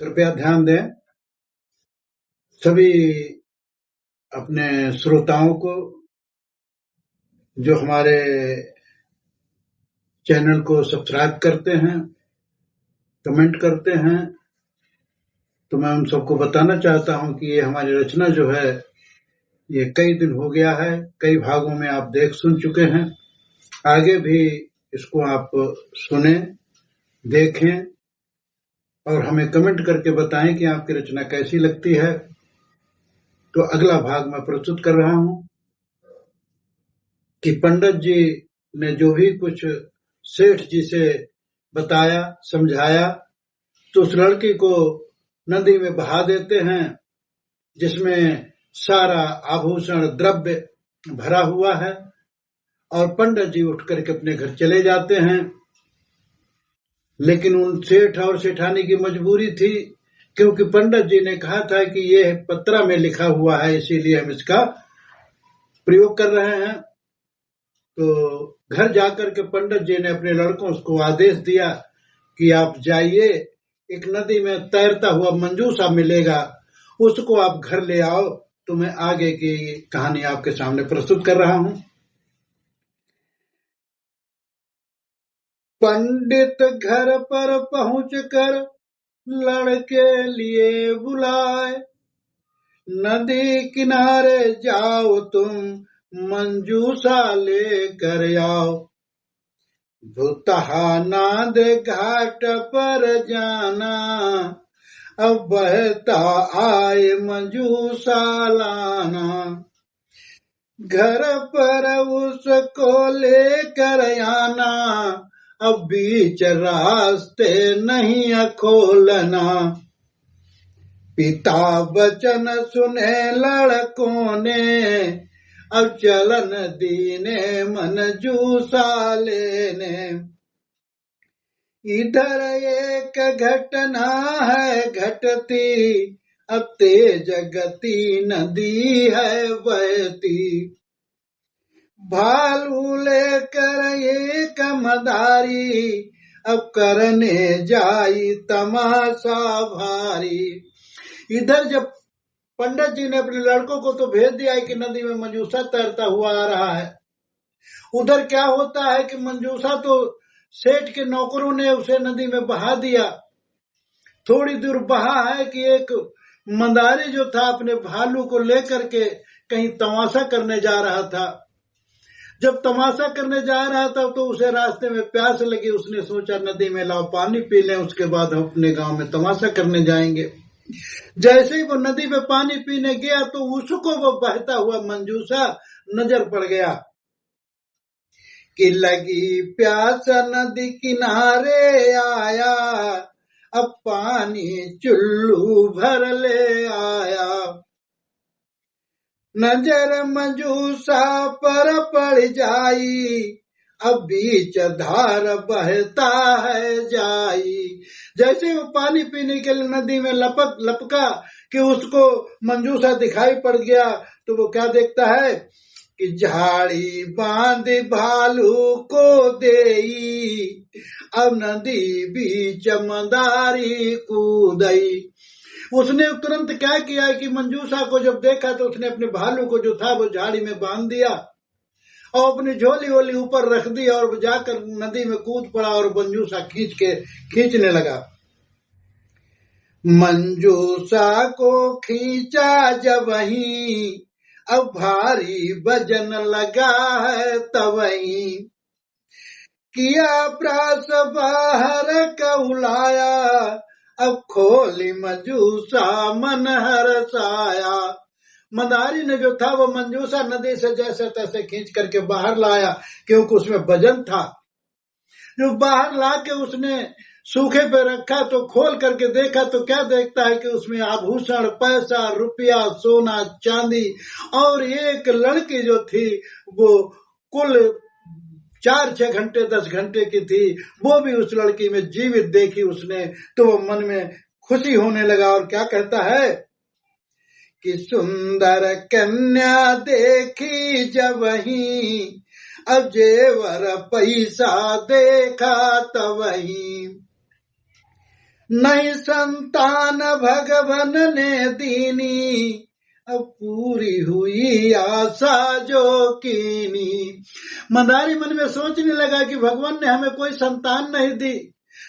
कृपया ध्यान दें सभी अपने श्रोताओं को जो हमारे चैनल को सब्सक्राइब करते हैं, कमेंट करते हैं, तो मैं उन सबको बताना चाहता हूं कि ये हमारी रचना जो है ये कई दिन हो गया है, कई भागों में आप देख सुन चुके हैं। आगे भी इसको आप सुने, देखें और हमें कमेंट करके बताएं कि आपकी रचना कैसी लगती है। तो अगला भाग मैं प्रस्तुत कर रहा हूं कि पंडित जी ने जो भी कुछ सेठ जी से बताया, समझाया, तो उस लड़की को नदी में बहा देते हैं जिसमें सारा आभूषण द्रव्य भरा हुआ है, और पंडित जी उठ करके अपने घर चले जाते हैं। लेकिन उन सेठ और सेठानी की मजबूरी थी, क्योंकि पंडित जी ने कहा था कि ये पत्रा में लिखा हुआ है, इसीलिए हम इसका प्रयोग कर रहे हैं। तो घर जाकर के पंडित जी ने अपने लड़कों को आदेश दिया कि आप जाइए, एक नदी में तैरता हुआ मंजूसा मिलेगा, उसको आप घर ले आओ। तो मैं आगे की कहानी आपके सामने प्रस्तुत कर रहा हूं। पंडित घर पर पहुंचकर लड़के लिए बुलाए, नदी किनारे जाओ तुम मंजूसा लेकर आओ। भूतहा नाद घाट पर जाना, अब बहता आए मंजूसा लाना। घर पर उसको लेकर आना, अब बीच रास्ते नहीं खोलना। पिता वचन सुने लड़कों ने, अब चलन दीने मंजूसा लेने। इधर एक घटना है घटती, अब तेज गति नदी है बहती। भालू लेकर एक मदारी, अब करने जाई तमाशा भारी। इधर जब पंडित जी ने अपने लड़कों को तो भेज दिया है कि नदी में मंजूसा तैरता हुआ आ रहा है, उधर क्या होता है कि मंजूसा तो सेठ के नौकरों ने उसे नदी में बहा दिया। थोड़ी दूर बहा है कि एक मंदारी जो था अपने भालू को लेकर के कहीं तमाशा करने जा रहा था। जब तमाशा करने जा रहा था तो उसे रास्ते में प्यास लगी, उसने सोचा नदी में लाओ पानी पी लें, उसके बाद हम अपने गांव में तमाशा करने जाएंगे। जैसे ही वो नदी में पानी पीने गया तो उसको वो बहता हुआ मंजूसा नजर पड़ गया कि लगी प्यास नदी किनारे आया, अब पानी चुल्लू भर ले आया। नजर मंजूसा पर पड़ जाई, अब बीच धार बहता है जाई। जैसे वो पानी पीने के लिए नदी में लपका कि उसको मंजूसा दिखाई पड़ गया, तो वो क्या देखता है कि झाड़ी बांध भालू को देई, अब नदी बीच मंदारी कूदई। उसने तुरंत क्या किया कि मंजूसा को जब देखा तो उसने अपने भालू को जो था वो झाड़ी में बांध दिया और अपनी झोली वोली ऊपर रख दी और जाकर नदी में कूद पड़ा और मंजूसा खींचने लगा। मंजूसा को खींचा जब ही, अब भारी वजन लगा है तवही। किया प्रास बाहर कउलाया, अब खोली मंजूसा मन हरसाया। मंदारी ने जो था वो मंजूसा नदी से जैसे तैसे खींच करके बाहर लाया, क्योंकि उसमें वजन था। जो बाहर ला के उसने सूखे पे रखा तो खोल करके देखा तो क्या देखता है कि उसमें आभूषण, पैसा, रुपया, सोना, चांदी और एक लड़की जो थी वो कुल 4-6 घंटे 10 घंटे की थी, वो भी उस लड़की में जीवित देखी उसने। तो वो मन में खुशी होने लगा और क्या कहता है कि सुंदर कन्या देखी जब ही, अब जेवर पैसा देखा तब ही। नहीं संतान भगवन ने दीनी, अब पूरी हुई आशा जो कीनी। मंदारी मन में सोचने लगा कि भगवान ने हमें कोई संतान नहीं दी।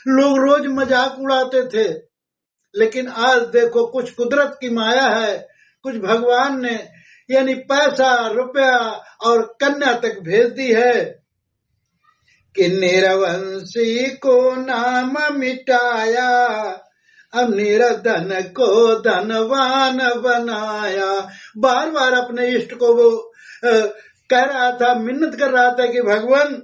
लोग रोज मजाक उड़ाते थे, लेकिन आज देखो कुछ कुदरत की माया है, कुछ भगवान ने यानी पैसा रुपया और कन्या तक भेज दी है कि निरवंशी को नाम मिटाया, अब निरधन को धनवान बनाया। बार बार अपने इष्ट को वो कह रहा था, मिन्नत कर रहा था कि भगवान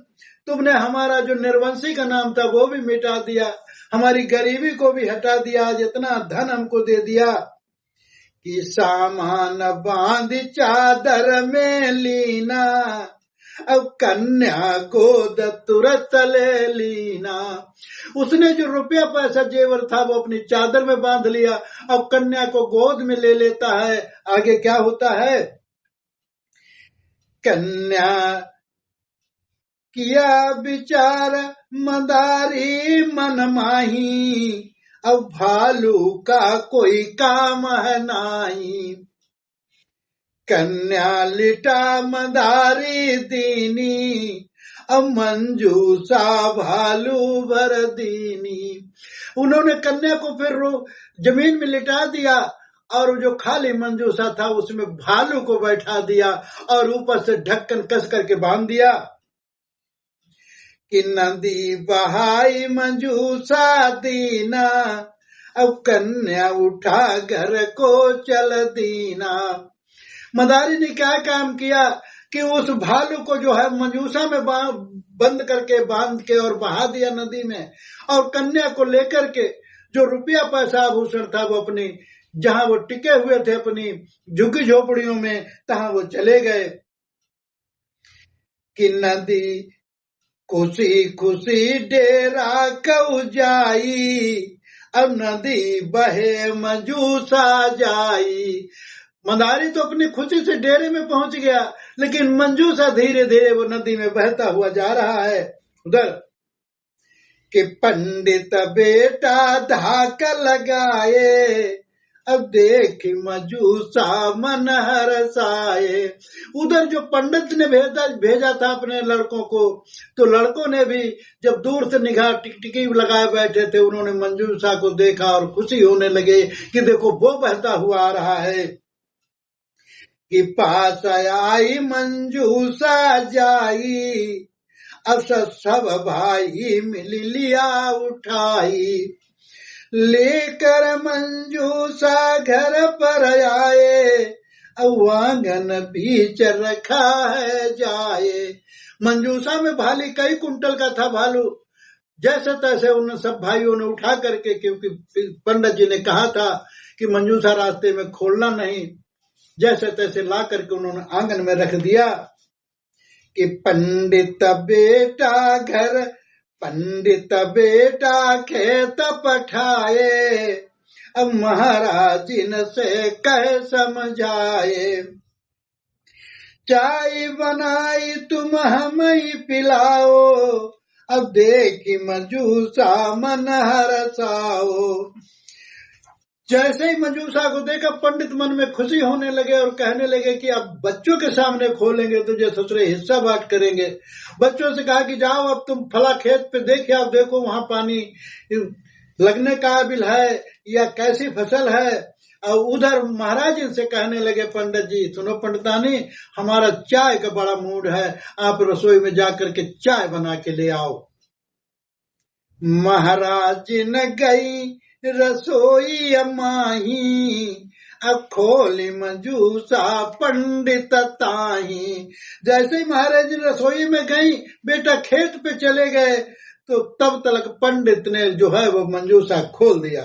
तुमने हमारा जो निर्वंशी का नाम था वो भी मिटा दिया, हमारी गरीबी को भी हटा दिया, आज इतना धन हमको दे दिया कि सामान बांध चादर में लीना, अब कन्या गोद तुरंत ले लीना। उसने जो रुपया पैसा जेवर था वो अपनी चादर में बांध लिया, अब कन्या को गोद में ले लेता है। आगे क्या होता है? कन्या किया विचार मंदारी मन माही, अब भालू का कोई काम है नाही। कन्या लिटा मंदारी दीनी, अब मंजूसा भालू भर दीनी। उन्होंने कन्या को फिर जमीन में लिटा दिया और जो खाली मंजूसा था उसमें भालू को बैठा दिया और ऊपर से ढक्कन कस करके बांध दिया कि नदी बहाई मंजूसा दीना, अब कन्या उठा घर को चल दीना। मदारी ने क्या काम किया कि उस भालू को जो है मंजूसा में बंद करके बांध के और बहा दिया नदी में, और कन्या को लेकर के जो रुपया पैसा आभूषण था वो अपनी जहां वो टिके हुए थे अपनी झुग्गी झोपड़ियों में, तहां वो चले गए कि नदी खुशी खुशी डेरा कऊ जाई, अब नदी बहे मंजूसा जाई। मंदारी तो अपनी खुशी से डेरे में पहुंच गया, लेकिन मंजूसा धीरे धीरे वो नदी में बहता हुआ जा रहा है। उधर कि पंडित बेटा धाक लगाए, अब देख मंजूसा मन हरसाए। उधर जो पंडित ने भेजा था अपने लड़कों को, तो लड़कों ने भी जब दूर से निगाह टिकटिकी लगाए बैठे थे, उन्होंने मंजूसा को देखा और खुशी होने लगे कि देखो वो बहता हुआ आ रहा है। कि पास आई मंजूसा जाई, अब सब भाई मिल लिया उठाई। लेकर मंजूसा घर पर आए, अब आंगन बीच रखा है जाए। मंजूसा में भाली कई कुंटल का था भालू, जैसे तैसे उन सब भाइयों ने उठा करके, क्योंकि पंडित जी ने कहा था कि मंजूसा रास्ते में खोलना नहीं, जैसे तैसे ला करके उन्होंने आंगन में रख दिया कि पंडित बेटा घर, पंडित बेटा खेत पठाए, अब महाराज इनसे कह समझाए। चाय बनाई तुम हमें पिलाओ, अब देखी मंजूसा मन हरसाओ। जैसे ही मंजूसा को देखा पंडित मन में खुशी होने लगे और कहने लगे कि अब बच्चों के सामने खोलेंगे तुझे ससुरे हिस्सा बांट करेंगे। बच्चों से कहा कि जाओ अब तुम फला खेत पे देखिए, अब देखो वहां पानी लगने काबिल है या कैसी फसल है। और उधर महाराज इनसे कहने लगे, पंडित जी सुनो पंडितानी, हमारा चाय का बड़ा मूड है, आप रसोई में जाकर के चाय बना के ले आओ। महाराज न गई रसोई माही, अब खोली मंजूसा पंडित ताही। जैसे ही महाराज रसोई में गई, बेटा खेत पे चले गए, तो तब तक पंडित ने जो है वो मंजूसा खोल दिया।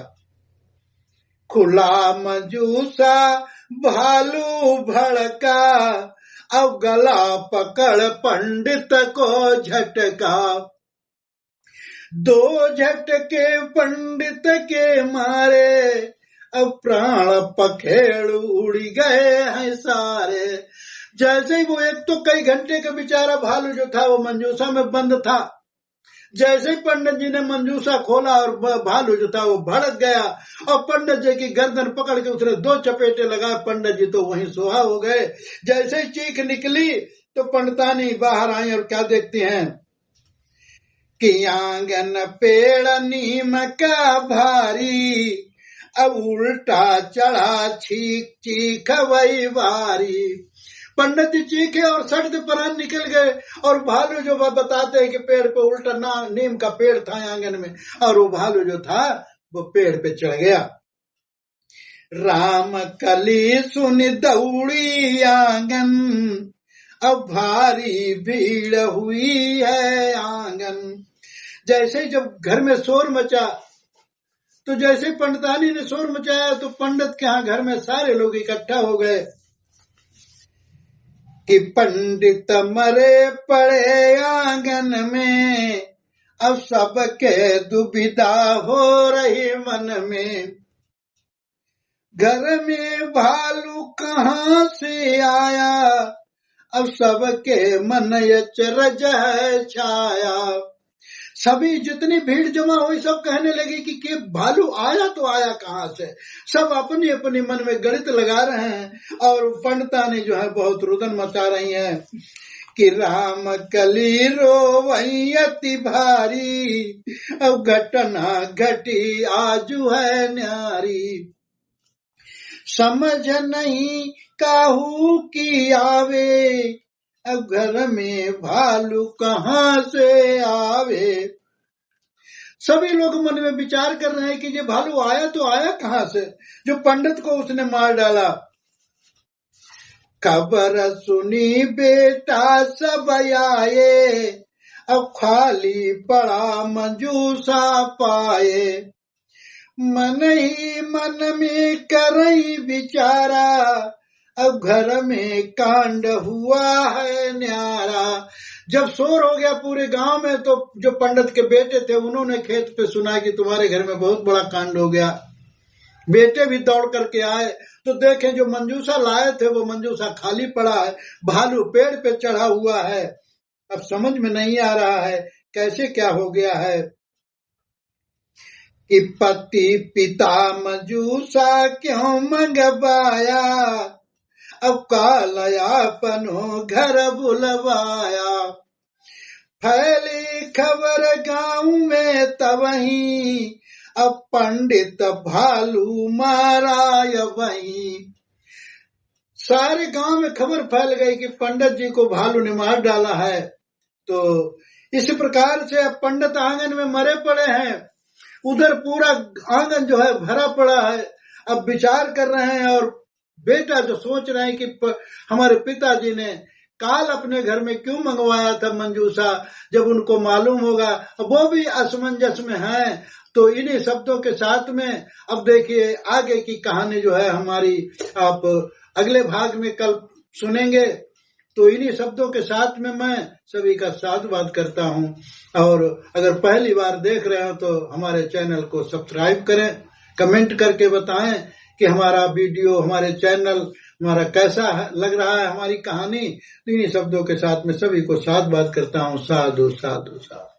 खुला मंजूसा भालू भड़का, अब गला पकड़ पंडित को झटका। दो झटके पंडित के मारे, अब प्राण पखेड़ उड़ गए हैं सारे। जैसे ही वो एक तो कई घंटे का बेचारा भालू जो था वो मंजूसा में बंद था, जैसे ही पंडित जी ने मंजूसा खोला और भालू जो था वो भड़क गया और पंडित जी की गर्दन पकड़ के उसने 2 चपेटे लगाए। पंडित जी तो वहीं सोहा हो गए। जैसे ही चीख निकली तो पंडितानी बाहर आई और क्या देखती हैं कि आंगन पेड़ नीम का भारी, अब उल्टा चढ़ा चीख चीख वही भारी। पंडित जी चीखे और सट से प्राण निकल गए। और भालू जो बताते हैं कि पेड़ पे उल्टा नीम का पेड़ था आंगन में, और वो भालू जो था वो पेड़ पे चढ़ गया। राम कली सुन दौड़ी आंगन, अब भारी भीड़ हुई है आंगन। जैसे ही जब घर में शोर मचा, तो जैसे पंडितानी ने शोर मचाया तो पंडित के यहाँ घर में सारे लोग इकट्ठा हो गए कि पंडित मरे पड़े आंगन में, अब सबके दुविधा हो रही मन में। घर में भालू कहाँ से आया, अब सबके मन अचरज है छाया। सभी जितनी भीड़ जमा हुई सब कहने लगी कि भालू आया तो आया कहाँ से। सब अपनी अपनी मन में गणित लगा रहे हैं और पंडितानी जो है बहुत रुदन मचा रही है कि राम कली रोवई अति भारी, अब घटना घटी आजू है न्यारी। समझ नहीं काहू की आवे, अब घर में भालू कहाँ से आवे। सभी लोग मन में विचार कर रहे हैं कि ये भालू आया तो आया कहाँ से, जो पंडित को उसने मार डाला। खबर सुनी बेटा सब आए, अब खाली पड़ा मंजूसा पाए। मन ही मन में करई विचारा, अब घर में कांड हुआ है न्यारा। जब शोर हो गया पूरे गांव में तो जो पंडित के बेटे थे उन्होंने खेत पे सुना कि तुम्हारे घर में बहुत बड़ा कांड हो गया। बेटे भी दौड़ करके आए तो देखें जो मंजूसा लाए थे वो मंजूसा खाली पड़ा है, भालू पेड़ पे चढ़ा हुआ है। अब समझ में नहीं आ रहा है कैसे क्या हो गया है कि पति पिता मंजूसा क्यों मंगवाया, अब कालयापनो घर बुलवाया। फैली खबर गांव में तवहीं, अब पंडित भालू मारा वहीं। सारे गांव में खबर फैल गई कि पंडित जी को भालू ने मार डाला है। तो इस प्रकार से अब पंडित आंगन में मरे पड़े हैं, उधर पूरा आंगन जो है भरा पड़ा है। अब विचार कर रहे हैं और बेटा जो सोच रहे हैं कि हमारे पिताजी ने काल अपने घर में क्यों मंगवाया था मंजूसा, जब उनको मालूम होगा। वो भी असमंजस में है। तो इन्हीं शब्दों के साथ में अब देखिए आगे की कहानी जो है हमारी आप अगले भाग में कल सुनेंगे। तो इन्हीं शब्दों के साथ में मैं सभी का साधुवाद करता हूं। और अगर पहली बार देख रहे हो तो हमारे चैनल को सब्सक्राइब करें, कमेंट करके बताएं कि हमारा वीडियो, हमारे चैनल हमारा कैसा लग रहा है, हमारी कहानी। इन्हीं शब्दों के साथ में सभी को साधुवाद करता हूं। साधु साधु साधु।